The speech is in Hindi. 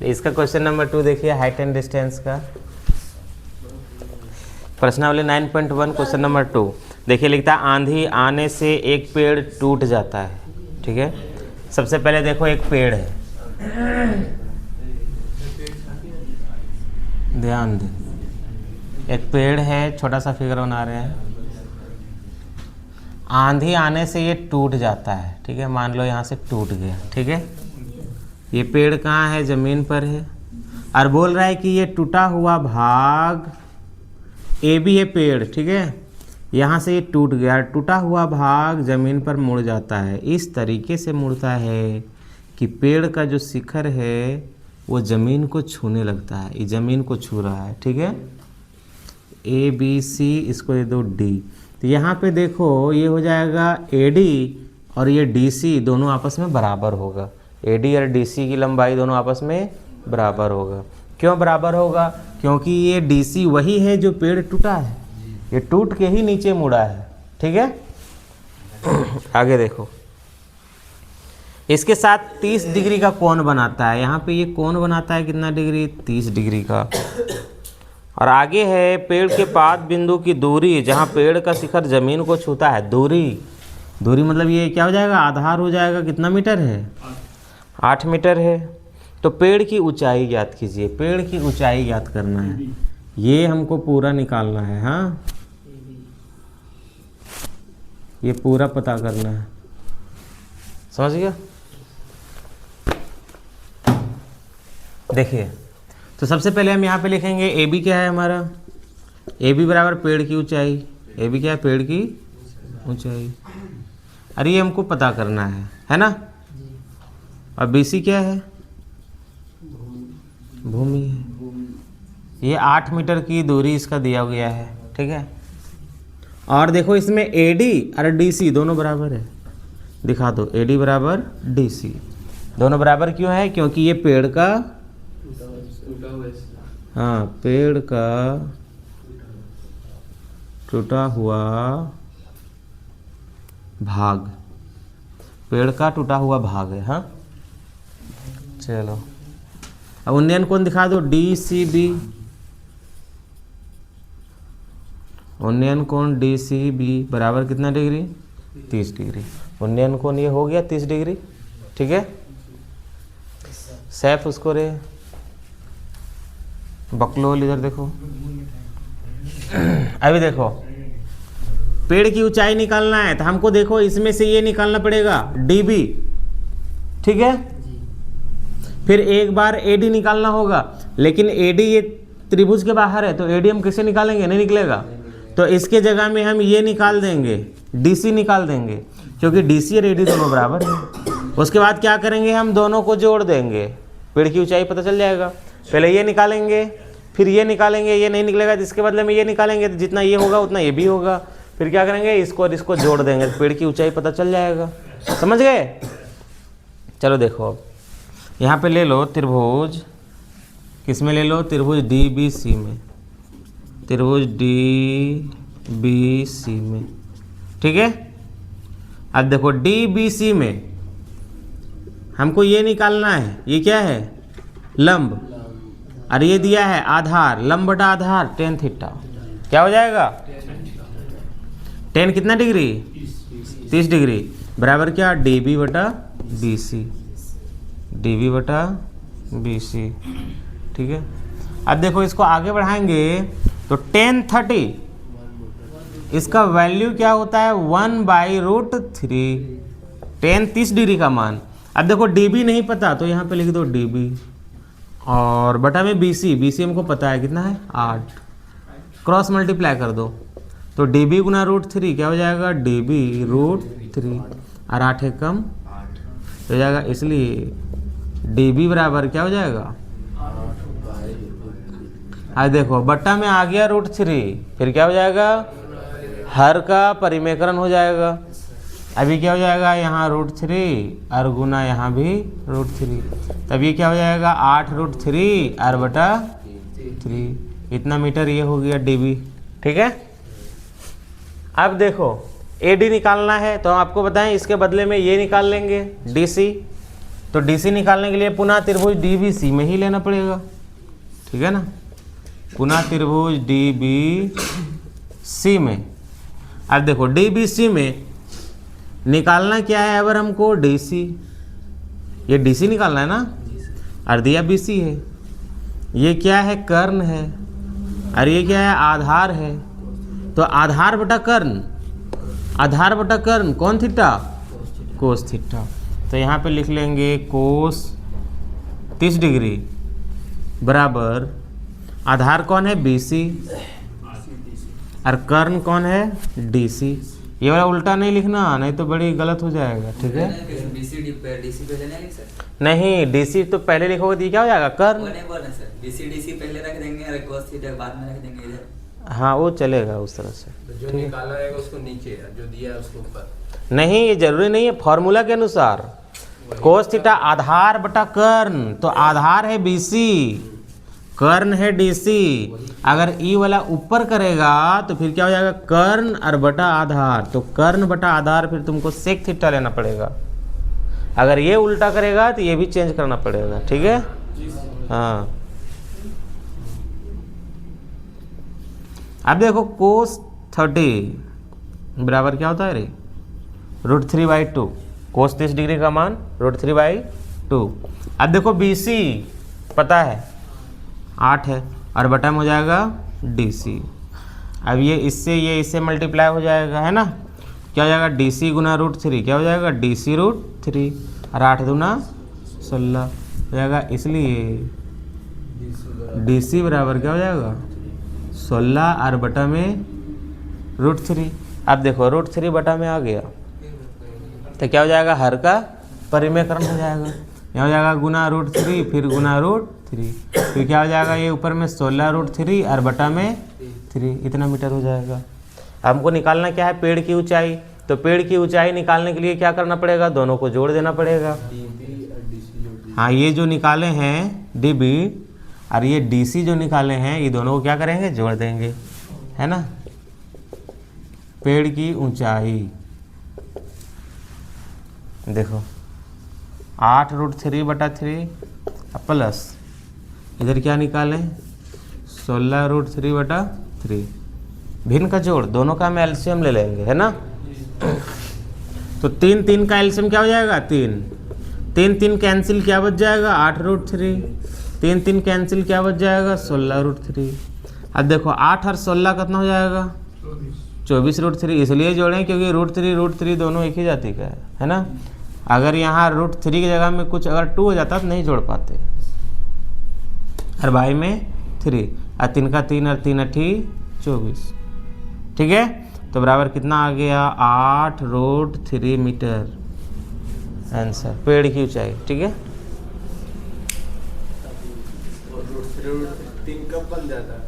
इसका क्वेश्चन नंबर 2 देखिए, हाइट एंड डिस्टेंस का प्रश्नावली 9.1 क्वेश्चन नंबर 2 देखिए, लिखता है आंधी आने से एक पेड़ टूट जाता है। ठीक है, सबसे पहले देखो एक पेड़ है, ध्यान दे, एक पेड़ है, छोटा सा फिगर बना रहे हैं। आंधी आने से ये टूट जाता है। ठीक है, मान लो यहाँ से टूट गया। ठीक है, ये पेड़ कहाँ है? ज़मीन पर है। और बोल रहा है कि ये टूटा हुआ भाग ए भी है पेड़। ठीक है, यहाँ से ये टूट गया, टूटा हुआ भाग ज़मीन पर मुड़ जाता है। इस तरीके से मुड़ता है कि पेड़ का जो शिखर है वो ज़मीन को छूने लगता है। ये ज़मीन को छू रहा है। ठीक है, ए बी सी, इसको दे दो डी। तो यहाँ पे देखो ये हो जाएगा ए डी और ये डी सी दोनों आपस में बराबर होगा। ए डी और डी सी की लंबाई दोनों आपस में बराबर होगा। क्यों बराबर होगा? क्योंकि ये डी सी वही है जो पेड़ टूटा है, ये टूट के ही नीचे मुड़ा है। ठीक है, आगे देखो, इसके साथ 30 डिग्री का कोण बनाता है। यहाँ पे ये कोण बनाता है कितना डिग्री? 30 डिग्री का। और आगे है पेड़ के पाद बिंदु की दूरी, जहाँ पेड़ का शिखर जमीन को छूता है। दूरी मतलब ये क्या हो जाएगा? आधार हो जाएगा। कितना मीटर है? 8 मीटर है। तो पेड़ की ऊंचाई ज्ञात कीजिए। पेड़ की ऊंचाई ज्ञात करना है, ये हमको पूरा निकालना है। हाँ, ये पूरा पता करना है, समझ गया? देखिए, तो सबसे पहले हम यहाँ पे लिखेंगे ए बी क्या है हमारा? ए बी बराबर पेड़ की ऊंचाई। ए बी क्या है? पेड़ की ऊंचाई। अरे ये हमको पता करना है ना? और बी सी क्या है? भूमि है। ये 8 मीटर की दूरी इसका दिया गया है। ठीक है, और देखो इसमें ए डी और डी सी दोनों बराबर है। दिखा दो, ए डी बराबर डी सी दोनों बराबर क्यों है? क्योंकि ये पेड़ का, हाँ, पेड़ का टूटा हुआ भाग, पेड़ का टूटा हुआ भाग है। हाँ, चलो अब उन्नयन कोण दिखा दो, डी सी बी। उन्नयन कोण डी सी बी बराबर कितना डिग्री? 30 डिग्री। उन्नयन कोण ये हो गया 30 डिग्री। ठीक है, सैफ उसको रे बकलोल, इधर देखो। अभी देखो, पेड़ की ऊंचाई निकालना है तो हमको देखो इसमें से ये निकालना पड़ेगा डी बी। ठीक है, फिर एक बार ए डी निकालना होगा, लेकिन ए डी ये त्रिभुज के बाहर है, तो ए डी हम कैसे निकालेंगे? नहीं निकलेगा। तो इसके जगह में हम ये निकाल देंगे, डी सी निकाल देंगे, क्योंकि डी सी और ए डी दोनों बराबर हैं। उसके बाद क्या करेंगे? हम दोनों को जोड़ देंगे, पेड़ की ऊंचाई पता चल जाएगा। पहले ये निकालेंगे, फिर ये निकालेंगे, ये नहीं निकलेगा जिसके बदले में ये निकालेंगे, तो जितना ये होगा उतना ये भी होगा। फिर क्या करेंगे? इसको और इसको जोड़ देंगे, तो पेड़ की ऊंचाई पता चल जाएगा। समझ गए? चलो देखो, अब यहाँ पे ले लो त्रिभुज, किस में ले लो? त्रिभुज डी बी सी में, त्रिभुज डी बी सी में। ठीक है, अब देखो डी बी सी में हमको ये निकालना है, ये क्या है? लंब। और ये दिया है आधार, लंब बटा आधार tan थीटा। क्या हो जाएगा? tan कितना डिग्री? 30 डिग्री बराबर क्या? डी बी बटा बी सी, डी बी बटा बी सी। ठीक है, अब देखो इसको आगे बढ़ाएंगे तो tan 30 इसका वैल्यू क्या होता है? 1/√3। tan 30 डिग्री का मान। अब देखो डी बी नहीं पता तो यहाँ पे लिख दो डी बी, और बटा में बी सी, बी सी हमको पता है कितना है? 8। क्रॉस मल्टीप्लाई कर दो तो डी बी गुना √3 क्या हो जाएगा? डी बी √3, और 8 है कम हो जाएगा, इसलिए डी बी बराबर क्या हो जाएगा? आज देखो बट्टा में आ गया √3, फिर क्या हो जाएगा? हर का परिमेकरण हो जाएगा। अभी क्या हो जाएगा? यहाँ √3 और गुना यहाँ भी √3, तब ये क्या हो जाएगा? 8√3 और बटा 3, इतना मीटर ये हो गया डीबी। ठीक है, अब देखो ए डी निकालना है तो हम आपको बताएं इसके बदले में ये निकाल लेंगे डी सी। तो डीसी निकालने के लिए पुनः त्रिभुज डीबीसी में ही लेना पड़ेगा, ठीक है ना। पुनः त्रिभुज डीबीसी में, अब देखो डीबीसी में निकालना क्या है, अगर हमको डीसी, ये डीसी निकालना है ना, और दिया बीसी है, ये क्या है, कर्ण है, और ये क्या है, आधार है। तो आधार बटा कर्ण, आधार बटा कर्ण कौन थीटा, कोस थीटा। तो यहाँ पे लिख लेंगे कोस 30 डिग्री बराबर आधार कौन है, बीसी, और कर्ण कौन है, डीसी। ये वाला उल्टा नहीं लिखना, नहीं तो बड़ी गलत हो जाएगा, ठीक है। नहीं, डीसी तो पहले लिखोगे तो क्या हो जाएगा, कर्ण। डीसी पहले रख देंगे और cos थीटा बाद में रख देंगे इधर। हाँ वो चलेगा उस तरह से। तो जो निकाला है उसको नीचे, जो दिया है उसको ऊपर। नहीं, ये जरूरी नहीं है, फॉर्मूला के अनुसार कोस थीटा आधार बटा कर्ण, तो आधार है बीसी, कर्ण है डीसी। अगर ई वाला ऊपर करेगा तो फिर क्या हो जाएगा, कर्ण और बटा आधार, तो कर्ण बटा आधार फिर तुमको सेक थीटा लेना पड़ेगा। अगर ये उल्टा करेगा तो ये भी चेंज करना पड़ेगा, ठीक है। हाँ, अब देखो कोस 30 बराबर क्या होता है रे, √3/2। कोस 30 डिग्री का मान √3/2। अब देखो बीसी पता है 8 है, और बटा में हो जाएगा डीसी। अब ये इससे मल्टीप्लाई हो जाएगा, है ना। क्या हो जाएगा, डीसी गुना √3, क्या हो जाएगा, डीसी √3, और 8 दूना 16 हो जाएगा। इसलिए डीसी बराबर क्या हो जाएगा, 16 और बटा में √3। अब देखो √3 बटा में आ गया तो क्या हो जाएगा, हर का परिमेयकरण हो जाएगा। यहाँ हो जाएगा गुना √3, फिर गुना √3, फिर क्या हो जाएगा, ये ऊपर में 16 √3 और बटा में 3, इतना मीटर हो जाएगा। हमको निकालना क्या है, पेड़ की ऊंचाई। तो पेड़ की ऊंचाई निकालने के लिए क्या करना पड़ेगा, दोनों को जोड़ देना पड़ेगा। हाँ, ये जो निकाले हैं डीबी और ये डीसी जो निकाले हैं, ये दोनों को क्या करेंगे, जोड़ देंगे, है ना। पेड़ की ऊंचाई देखो 8 √3 बटा 3 प्लस इधर क्या निकालें, 16 √3 बटा 3, भिन्न का जोड़, दोनों का हम एलसीएम ले लेंगे, है ना। तो 3 का एलसीएम क्या हो जाएगा, 3 कैंसिल, क्या बच जाएगा, 8 √3, 3 कैंसिल, क्या बच जाएगा, 16 √3। अब देखो 8 और 16 कितना हो जाएगा, 24 √3। इसलिए जोड़ें क्योंकि √3 दोनों एक ही जाति का है ना। अगर यहाँ √3 की जगह में कुछ अगर 2 हो जाता तो नहीं जोड़ पाते। और भाई में 3 और 3 का 3 और 3 8 24, ठीक है। तो बराबर कितना आ गया, 8 √3 मीटर आंसर, पेड़ की ऊंचाई, ठीक है। और √3 कब बन जाता है,